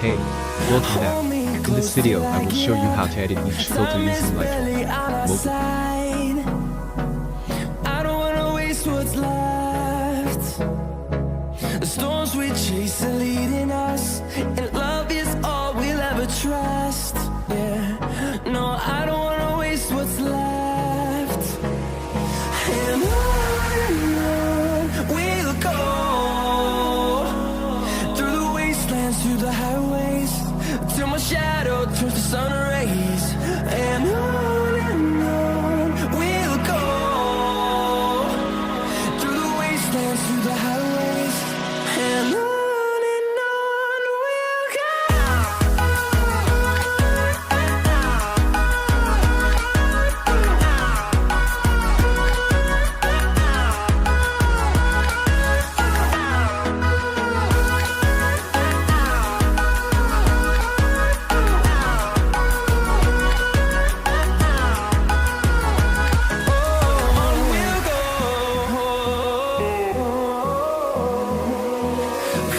Hey, welcome back. In this video, I will show you how to edit each filter using Lightroom. Mobile. I don't wanna waste what's left. The storms we chase are leading us, and love is all we'll ever trust. Yeah, no, I don't wanna waste what's left. And on we'll go, through the wastelands, through the highways, till my shadow turns to sun rays. And on we'll go, through the wastelands, through the highways, and on we'll go.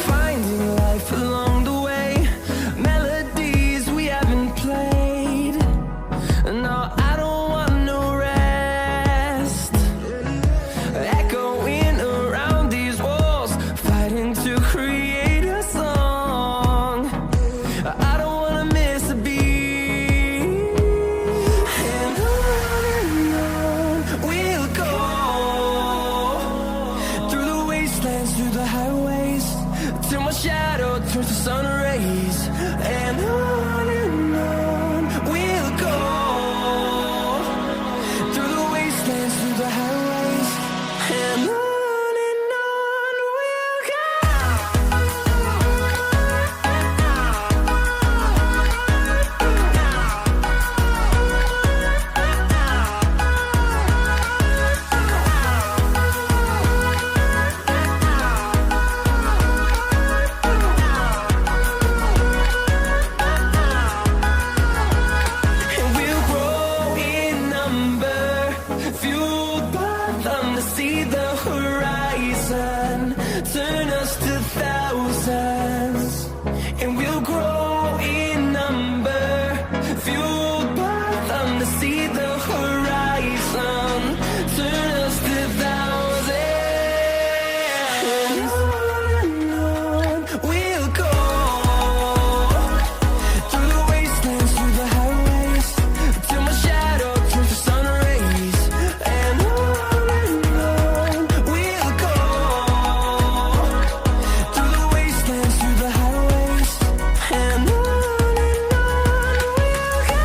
Finding life along the way, melodies we haven't played. No, I don't want no rest. Echoing around these walls, fighting to create a song. I don't wanna miss a beat. And on we'll go, through the wastelands, through the highways, till my shadow turns to sun rays. And on we'll go, through the wastelands, through the highways, and on we'll go. And we'll grow in number, fueled by them to see the horizon, turn us to thousands. And we'll grow in number, fueled by them to see the horizon, turn us to thousands. And on we'll go, through the wastelands, through the highways, till my shadow turns to sun rays. And on we'll go, through the wastelands, through the highways, and on we'll go.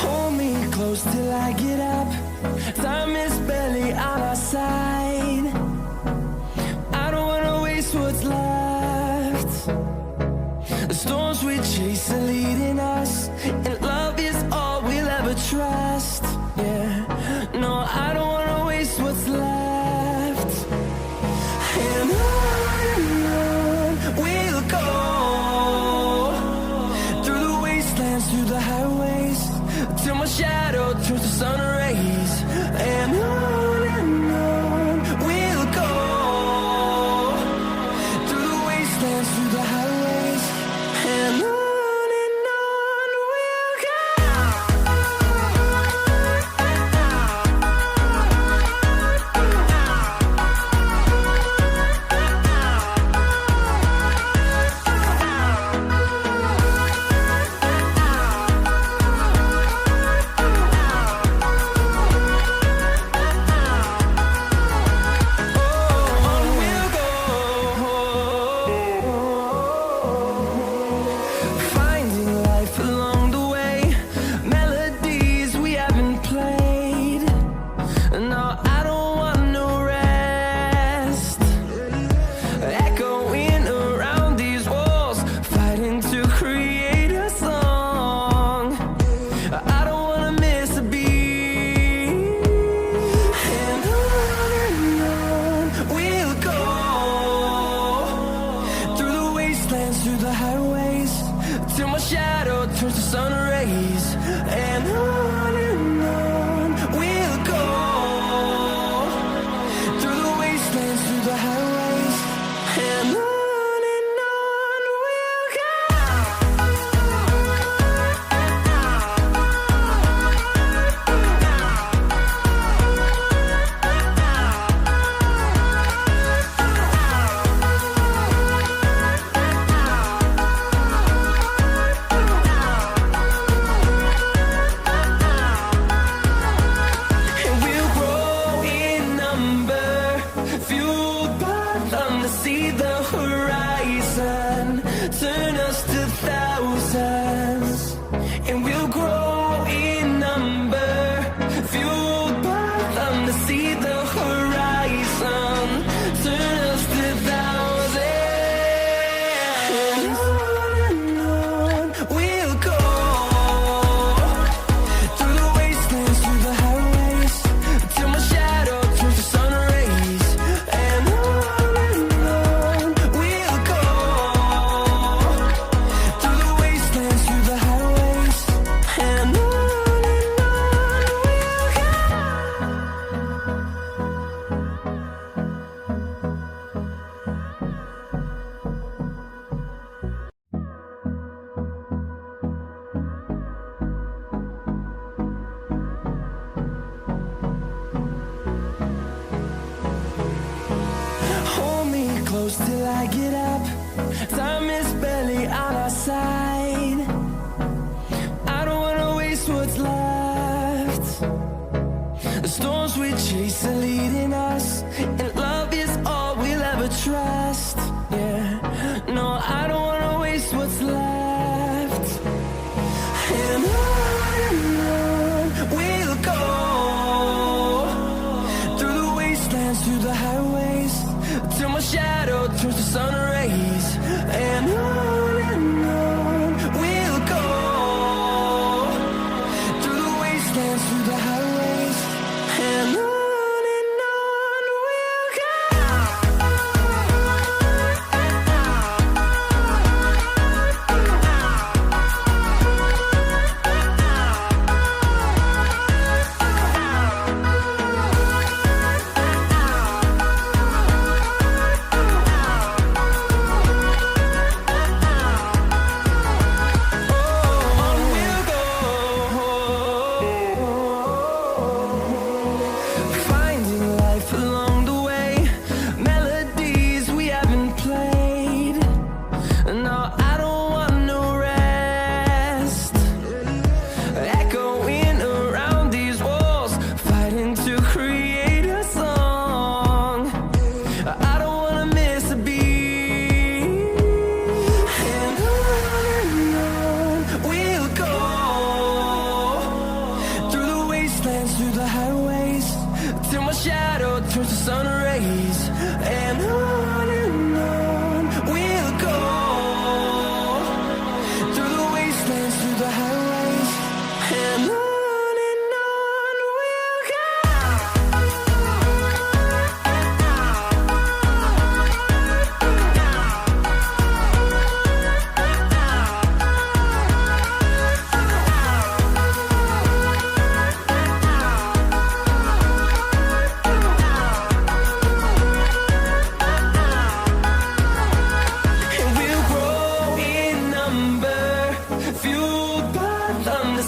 Hold me close till I get up. Time is barely on our side. I don't wanna waste what's left. The storms we chase are leading us, and love is all we'll ever trust. Yeah, no, I don't wanna waste what's left. And on we'll go, through the wastelands, through the highways, till my shadow turns to sun rays. And on we'll go, through the wastelands, through the highways, and on we'll go. We'll go the highways, till my shadow turns to sun rays. And on we'll go, through the wastelands, through the highways. And on we'll go. See the horizon, turn us to thousands, and we'll grow in number, fueled by them to see the horizon, turn us to thousands, and on we'll go, through the wastelands, through the highways, till my shadow turns to sun rays. And close till I get up. Time is barely on our side. I don't wanna waste what's left. The storms we chase are leading us, and love is all we'll ever trust. Yeah, no, I don't wanna waste what's left. And on we'll go, through the wastelands, through the highways, till my shadow turns to sun rays. And on we'll go, through the wastelands, through the highways. And on we'll go. Through the highways, till my shadow turns to sun rays. And on we'll go, through the wastelands, through the highways. And on we'll go.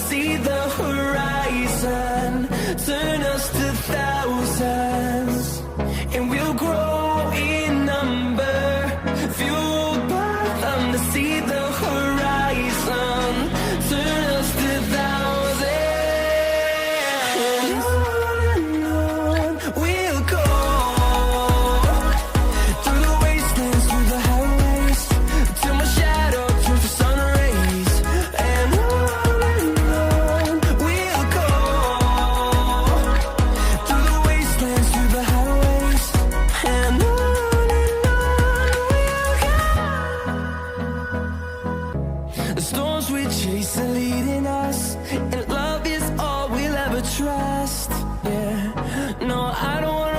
See the horizon, turn us to thousands, and we'll grow in number, fueled by them to see the horizon, turn us to thousands. And on we'll go, through the wastelands, through the highways, till my shadow turns to sun rays. And the storms we chase are leading us, and love is all we'll ever trust. Yeah, no, I don't want